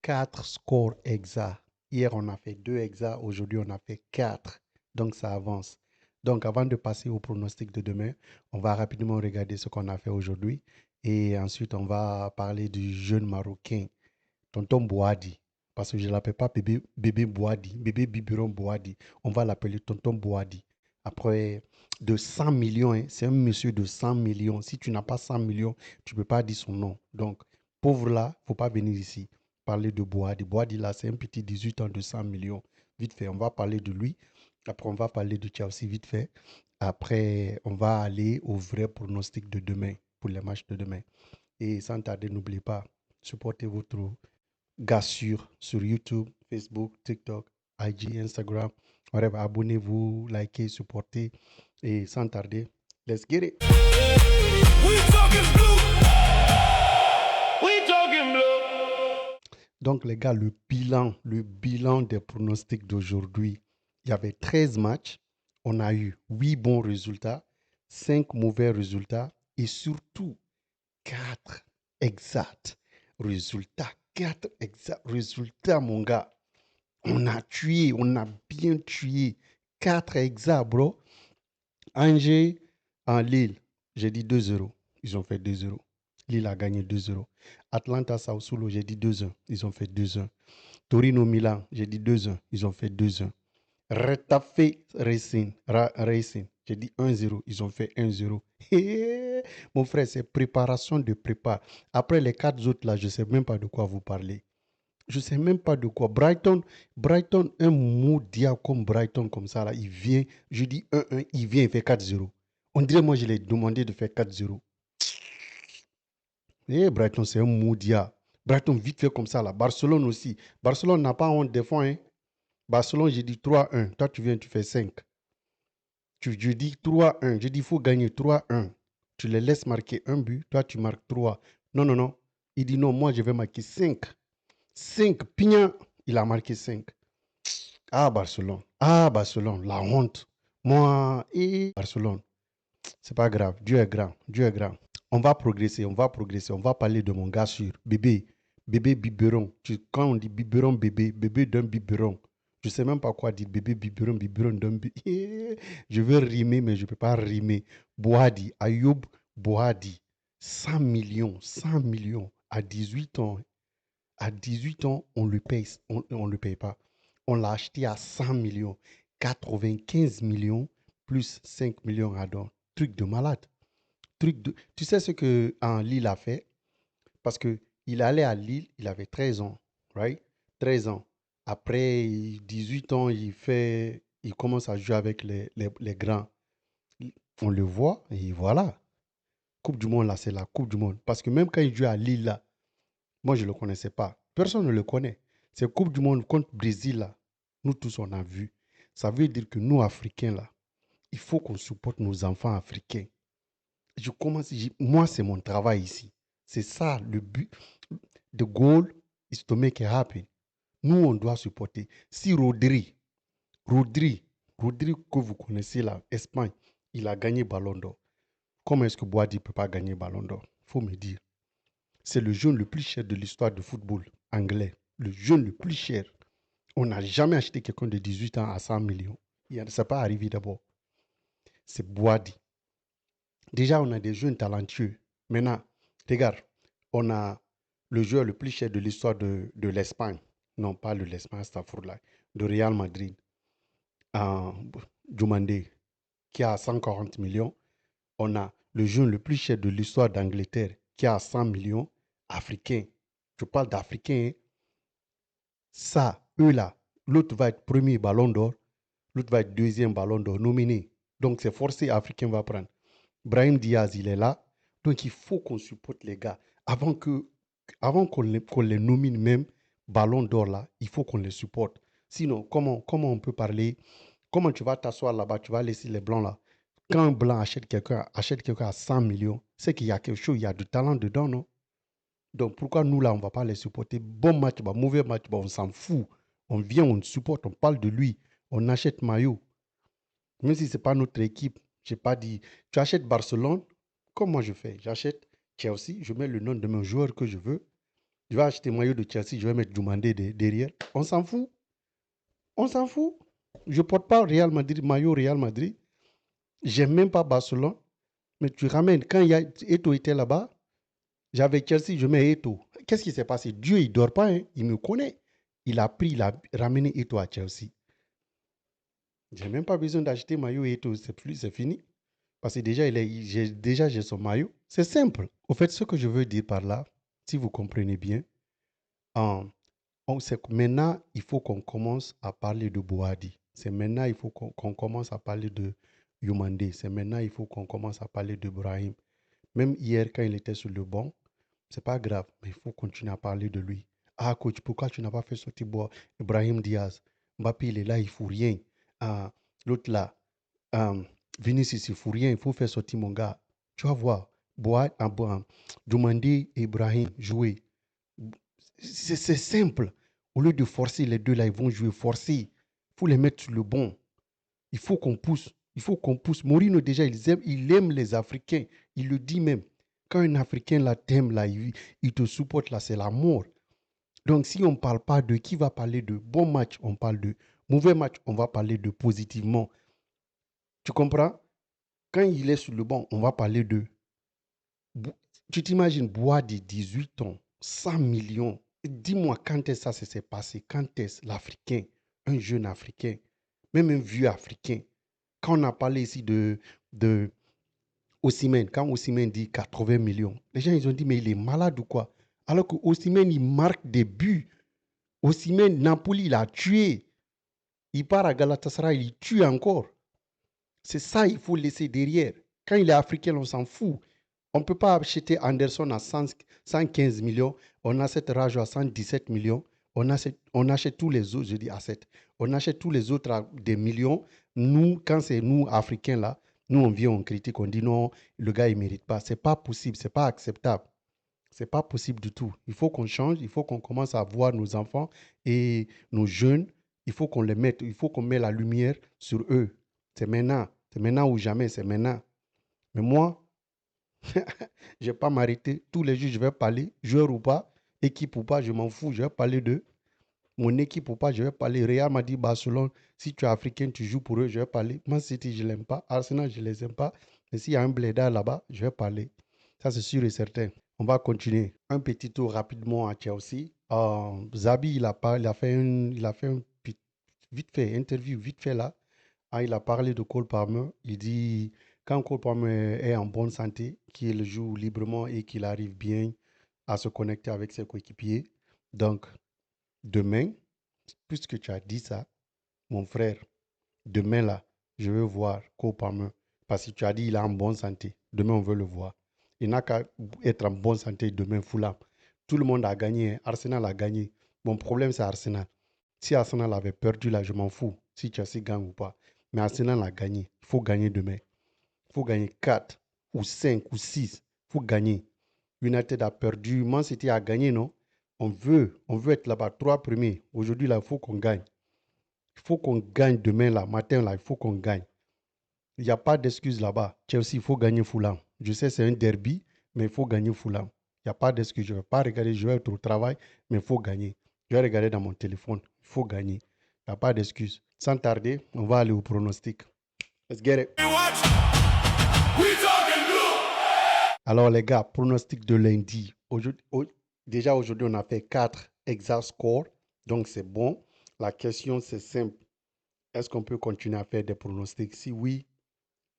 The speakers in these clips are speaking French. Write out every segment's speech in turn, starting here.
4 scores exacts. Hier, on a fait 2 exacts. Aujourd'hui, on a fait 4. Donc, ça avance. Donc, avant de passer au pronostic de demain, on va rapidement regarder ce qu'on a fait aujourd'hui. Et ensuite, on va parler du jeune Marocain, Tonton Boadi. Parce que je ne l'appelle pas bébé Boadi, bébé Biberon Boadi. On va l'appeler Tonton Boadi. Après, de 100 millions, hein, c'est un monsieur de 100 millions. Si tu n'as pas 100 millions, tu ne peux pas dire son nom. Donc, pauvre là, il ne faut pas venir ici parler de Boadi. Boadi là, c'est un petit 18 ans de 100 millions. Vite fait, on va parler de lui. Après, on va parler de Chelsea vite fait. Après, on va aller au vrai pronostic de demain, pour les matchs de demain. Et sans tarder, n'oubliez pas, supportez votre gars sur YouTube, Facebook, TikTok, IG, Instagram. Whatever, abonnez-vous, likez, supportez. Et sans tarder, let's get it. We talking blue. We talking blue. Donc, les gars, le bilan des pronostics d'aujourd'hui. Il y avait 13 matchs. On a eu 8 bons résultats, 5 mauvais résultats et surtout 4 exacts résultats. 4 exacts résultats, mon gars. On a tué, on a bien tué. 4 exacts, bro. Angers en Lille, j'ai dit 2-0. Ils ont fait 2-0. Lille a gagné 2-0. Atlanta Sassuolo, j'ai dit 2-1. Ils ont fait 2-1. Torino Milan, j'ai dit 2-1. Ils ont fait 2-1. Retafe Racing, j'ai dit 1-0. Ils ont fait 1-0. Mon frère, c'est préparation de prépa. Après les 4 autres là, je ne sais même pas de quoi vous parlez. Je ne sais même pas de quoi. Brighton, un mot diable comme Brighton, comme ça, là, il vient, je dis 1-1, il vient, il fait 4-0. On dirait, moi, je l'ai demandé de faire 4-0. Et Brighton, c'est un mot diable. Brighton, vite fait comme ça, là. Barcelone aussi. Barcelone n'a pas honte des fois, hein. Barcelone, j'ai dit 3-1. Toi, tu viens, tu fais 5. Je dis 3-1. Je dis, il faut gagner 3-1. Tu les laisses marquer un but. Toi, tu marques 3. Non, non, non. Il dit non, moi, je vais marquer 5. 5. Pignan, il a marqué 5. Ah, Barcelone. Ah, Barcelone. La honte. Moi, et Barcelone. C'est pas grave. Dieu est grand. Dieu est grand. On va progresser. On va progresser. On va parler de mon gars sûr. Bébé. Bébé biberon. Quand on dit biberon, bébé, bébé d'un biberon. Je ne sais même pas quoi dire. Bébé biberon, biberon d'un biberon. Je veux rimer, mais je ne peux pas rimer. Boadi. Ayoub Boadi. 100 millions. 100 millions. À 18 ans. À 18 ans, on le paye. On le paye pas. On l'a acheté à 100 millions. 95 millions plus 5 millions à don. Truc de malade. Tu sais ce que Lille a fait? Parce que il allait à Lille, il avait 13 ans, right? 13 ans. Après 18 ans, il commence à jouer avec les grands. On le voit et voilà. Coupe du Monde, là, c'est la Coupe du Monde. Parce que même quand il joue à Lille, là, moi, je ne le connaissais pas. Personne ne le connaît. C'est Coupe du Monde contre Brésil, là. Nous tous, on a vu. Ça veut dire que nous, Africains, là, il faut qu'on supporte nos enfants africains. Moi, c'est mon travail ici. C'est ça le but. The goal is to make it happen. Nous, on doit supporter. Si Rodri que vous connaissez là, Espagne, il a gagné Ballon d'Or. Comment est-ce que Boadi ne peut pas gagner Ballon d'Or? Il faut me dire. C'est le jeune le plus cher de l'histoire du football anglais. Le jeune le plus cher. On n'a jamais acheté quelqu'un de 18 ans à 100 millions. Ça n'est pas arrivé d'abord. C'est Boadi. Déjà, on a des jeunes talentueux. Maintenant, regarde, on a le joueur le plus cher de l'histoire de l'Espagne. Non, pas de l'Espagne, là, de Real Madrid. Jumande, qui a 140 millions. On a le jeune le plus cher de l'histoire d'Angleterre, qui a 100 millions, africain. Je parle d'Africains. Ça, eux là, l'autre va être premier ballon d'or, l'autre va être deuxième ballon d'or nominé. Donc c'est forcé, Africain va prendre. Brahim Diaz, il est là. Donc il faut qu'on supporte les gars. Avant qu'on les nomine même ballon d'or là, il faut qu'on les supporte. Sinon, comment on peut parler? Comment tu vas t'asseoir là-bas, tu vas laisser les blancs là? Quand un blanc achète quelqu'un à 100 millions, c'est qu'il y a quelque chose, il y a du talent dedans, non? Donc pourquoi nous là, on ne va pas les supporter? Bon match, bah, mauvais match, bah, on s'en fout. On vient, on supporte, on parle de lui, on achète maillot. Même si ce n'est pas notre équipe, je n'ai pas dit, tu achètes Barcelone, comme moi je fais, j'achète Chelsea, je mets le nom de mon joueur que je veux, Je vais acheter maillot de Chelsea, je vais mettre Dumandé derrière. On s'en fout. On s'en fout. Je ne porte pas Real Madrid, maillot Real Madrid. J'aime même pas Barcelone. Mais tu ramènes, quand Eto'o était là-bas, j'avais Chelsea, je mets Eto'o. Qu'est-ce qui s'est passé? Dieu, il ne dort pas, hein. Il me connaît. Il a ramené Eto'o à Chelsea. Je n'ai même pas besoin d'acheter maillot Eto'o, c'est fini. Parce que déjà, j'ai son maillot. C'est simple. Au fait, ce que je veux dire par là, si vous comprenez bien, c'est que maintenant, il faut qu'on commence à parler de Boadi. C'est maintenant, il faut qu'on commence à parler de Yumandé. C'est maintenant, il faut qu'on commence à parler de Brahim. Même hier, quand il était sur le banc, c'est pas grave, mais il faut continuer à parler de lui. Ah, coach, pourquoi tu n'as pas fait sortir Ibrahim Diaz? Mbappé, il est là, il ne fout rien. Ah, l'autre là, Vinicius, il ne fout rien, il faut faire sortir mon gars. Tu vas voir, Dumandé et Ibrahim jouer. C'est simple. Au lieu de forcer les deux là, ils vont jouer forcé. Il faut les mettre sur le bon. Il faut qu'on pousse. Il faut qu'on pousse. Mourinho, déjà, il aime les Africains. Il le dit même. Quand un Africain là t'aime, là, il te supporte, là, c'est la mort. Donc, si on ne parle pas de qui va parler de bon match, on parle de mauvais match, on va parler de positivement. Tu comprends? Quand il est sur le banc, on va parler de... Tu t'imagines, Boadi, 18 ans, 100 millions. Dis-moi, quand est-ce que ça s'est passé? Quand est-ce l'Africain, un jeune Africain, même un vieux Africain, quand on a parlé ici de Osimhen, quand Osimhen dit 80 millions, les gens ils ont dit mais il est malade ou quoi? Alors que Osimhen il marque des buts. Osimhen, Napoli, il a tué. Il part à Galatasaray, il tue encore. C'est ça il faut laisser derrière. Quand il est africain, on s'en fout. On ne peut pas acheter Anderson à 115 millions. On achète Rajo à 117 millions. On achète tous les autres, je dis asset. On achète tous les autres à des millions. Nous, quand c'est nous, Africains, là, nous, on vient, on critique, on dit non, le gars, il ne mérite pas. Ce n'est pas possible, ce n'est pas acceptable. Ce n'est pas possible du tout. Il faut qu'on change, il faut qu'on commence à voir nos enfants et nos jeunes. Il faut qu'on les mette, il faut qu'on mette la lumière sur eux. C'est maintenant. C'est maintenant ou jamais, c'est maintenant. Mais moi, je ne vais pas m'arrêter. Tous les jours, je vais parler, joueur ou pas, équipe ou pas, je m'en fous. Je vais parler de mon équipe ou pas, je vais parler. Real m'a dit Barcelone, si tu es africain, tu joues pour eux, je vais parler. Man City, je ne l'aime pas. Arsenal, je ne les aime pas. Mais s'il y a un blédard là-bas, je vais parler. Ça, c'est sûr et certain. On va continuer. Un petit tour rapidement à Chelsea. Zabi, il a fait un vite fait, interview vite fait là. Ah, il a parlé de Cole Palmer. Il dit quand Cole Palmer est en bonne santé, qu'il joue librement et qu'il arrive bien à se connecter avec ses coéquipiers. Donc, demain, puisque tu as dit ça, mon frère, demain là, je veux voir Cole Palmer. Parce que tu as dit il est en bonne santé. Demain, on veut le voir. Il n'a qu'à être en bonne santé demain, Fulham. Tout le monde a gagné. Arsenal a gagné. Mon problème, c'est Arsenal. Si Arsenal avait perdu là, je m'en fous. Si Chelsea gagne ou pas. Mais Arsenal a gagné. Il faut gagner demain. Il faut gagner 4 ou 5 ou 6. Il faut gagner. United a perdu. Man City a gagné, non? On veut être là-bas, 3 premiers. Aujourd'hui, là, il faut qu'on gagne. Il faut qu'on gagne demain, là, matin, là, il faut qu'on gagne. Il n'y a pas d'excuse là-bas. Chelsea, il faut gagner Fulham. Je sais, c'est un derby, mais il faut gagner Fulham. Il n'y a pas d'excuse. Je ne vais pas regarder, je vais être au travail, mais il faut gagner. Je vais regarder dans mon téléphone. Il faut gagner. Il n'y a pas d'excuse. Sans tarder, on va aller au pronostic. Let's get it. Alors, les gars, pronostic de lundi. Déjà, aujourd'hui, on a fait 4 exact scores. Donc, c'est bon. La question, c'est simple. Est-ce qu'on peut continuer à faire des pronostics? Si oui,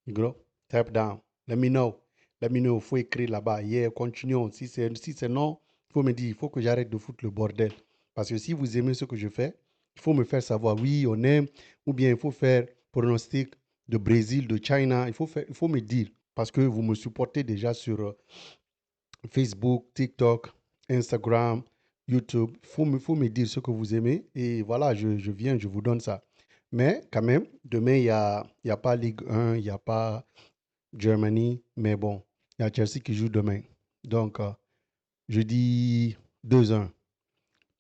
gros, type down. Let me know. Let me know. Il faut écrire là-bas. Yeah, continuons. Si c'est non, il faut me dire, il faut que j'arrête de foutre le bordel. Parce que si vous aimez ce que je fais, il faut me faire savoir, oui, on aime, ou bien il faut faire pronostic de Brésil, de China. Il faut me dire. Parce que vous me supportez déjà sur Facebook, TikTok, Instagram, YouTube. Il faut me dire ce que vous aimez. Et voilà, je viens, je vous donne ça. Mais quand même, demain, il y a pas Ligue 1, il n'y a pas Germany. Mais bon, il y a Chelsea qui joue demain. Donc, je dis 2-1.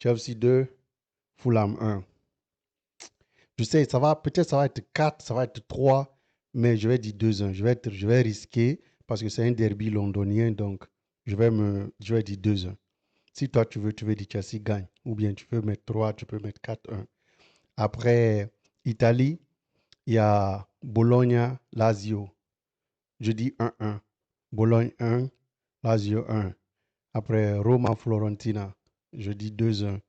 Chelsea 2, Fulham 1. Je sais, peut-être ça va être 4, ça va être 3, mais je vais dire 2-1. Je vais risquer parce que c'est un derby londonien, donc je vais dire 2-1. Si toi, tu veux dire Chelsea gagne. Ou bien tu veux mettre 3, tu peux mettre 4-1. Après, Italie, il y a Bologna, Lazio. Je dis 1-1. Bologne 1, Lazio 1. Après, Roma, Florentina. Je dis 2-1.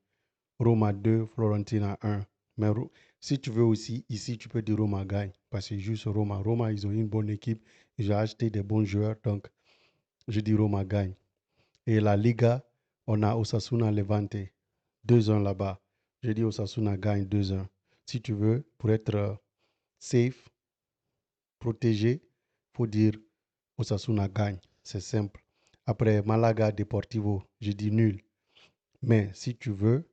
Roma 2, Florentina 1. Mais si tu veux aussi, ici, tu peux dire Roma gagne. Parce que juste Roma. Roma, ils ont une bonne équipe. Ils ont acheté des bons joueurs. Donc, je dis Roma gagne. Et la Liga, on a Osasuna Levante. 2-1 là-bas. Je dis Osasuna gagne 2-1. Si tu veux, pour être safe, protégé, il faut dire Osasuna gagne. C'est simple. Après, Malaga Deportivo, je dis nul. Mais si tu veux,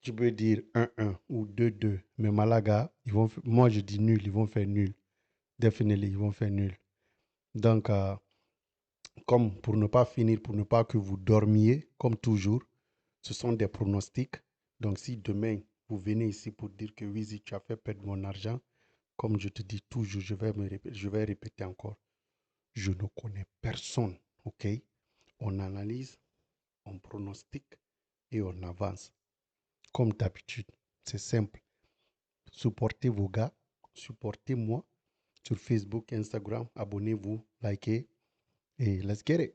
tu peux dire 1-1 ou 2-2. Mais Malaga, moi je dis nul, ils vont faire nul. Definitely, ils vont faire nul. Donc, comme pour ne pas finir, pour ne pas que vous dormiez, comme toujours, ce sont des pronostics. Donc, si demain, vous venez ici pour dire que oui, tu as fait perdre mon argent, comme je te dis toujours, je vais répéter encore. Je ne connais personne, ok? On analyse, on pronostique et on avance. Comme d'habitude, c'est simple. Supportez vos gars, supportez-moi sur Facebook, Instagram, abonnez-vous, likez et let's get it.